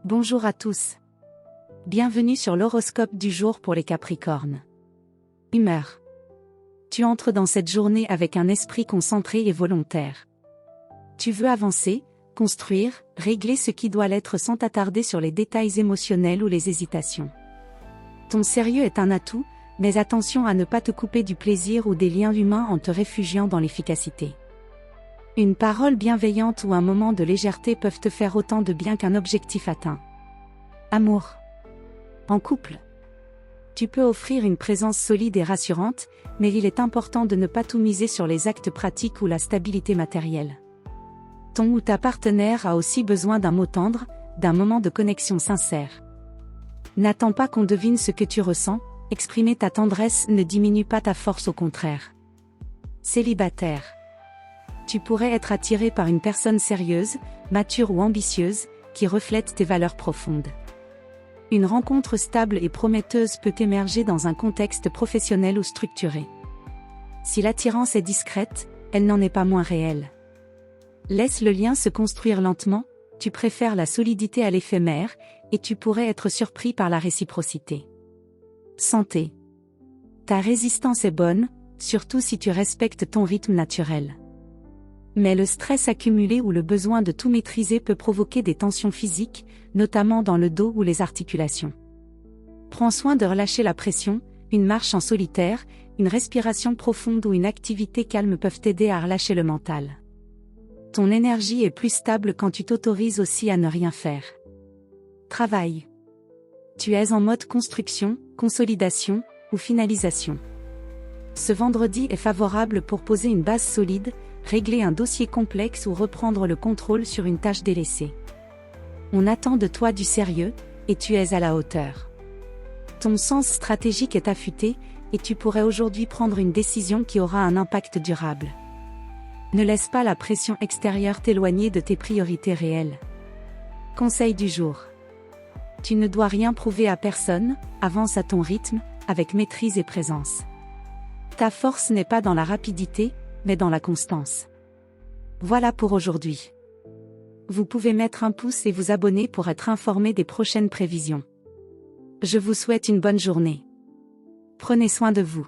Bonjour à tous. Bienvenue sur l'horoscope du jour pour les Capricornes. Humeur. Tu entres dans cette journée avec un esprit concentré et volontaire. Tu veux avancer, construire, régler ce qui doit l'être sans t'attarder sur les détails émotionnels ou les hésitations. Ton sérieux est un atout, mais attention à ne pas te couper du plaisir ou des liens humains en te réfugiant dans l'efficacité. Une parole bienveillante ou un moment de légèreté peuvent te faire autant de bien qu'un objectif atteint. Amour. En couple. Tu peux offrir une présence solide et rassurante, mais il est important de ne pas tout miser sur les actes pratiques ou la stabilité matérielle. Ton ou ta partenaire a aussi besoin d'un mot tendre, d'un moment de connexion sincère. N'attends pas qu'on devine ce que tu ressens, exprimer ta tendresse ne diminue pas ta force, au contraire. Célibataire. Tu pourrais être attiré par une personne sérieuse, mature ou ambitieuse, qui reflète tes valeurs profondes. Une rencontre stable et prometteuse peut émerger dans un contexte professionnel ou structuré. Si l'attirance est discrète, elle n'en est pas moins réelle. Laisse le lien se construire lentement, tu préfères la solidité à l'éphémère, et tu pourrais être surpris par la réciprocité. Santé. Ta résistance est bonne, surtout si tu respectes ton rythme naturel. Mais le stress accumulé ou le besoin de tout maîtriser peut provoquer des tensions physiques, notamment dans le dos ou les articulations. Prends soin de relâcher la pression, une marche en solitaire, une respiration profonde ou une activité calme peuvent t'aider à relâcher le mental. Ton énergie est plus stable quand tu t'autorises aussi à ne rien faire. Travail. Tu es en mode construction, consolidation ou finalisation. Ce vendredi est favorable pour poser une base solide, régler un dossier complexe ou reprendre le contrôle sur une tâche délaissée. On attend de toi du sérieux, et tu es à la hauteur. Ton sens stratégique est affûté, et tu pourrais aujourd'hui prendre une décision qui aura un impact durable. Ne laisse pas la pression extérieure t'éloigner de tes priorités réelles. Conseil du jour. Tu ne dois rien prouver à personne, avance à ton rythme, avec maîtrise et présence. Ta force n'est pas dans la rapidité, mais dans la constance. Voilà pour aujourd'hui. Vous pouvez mettre un pouce et vous abonner pour être informé des prochaines prévisions. Je vous souhaite une bonne journée. Prenez soin de vous.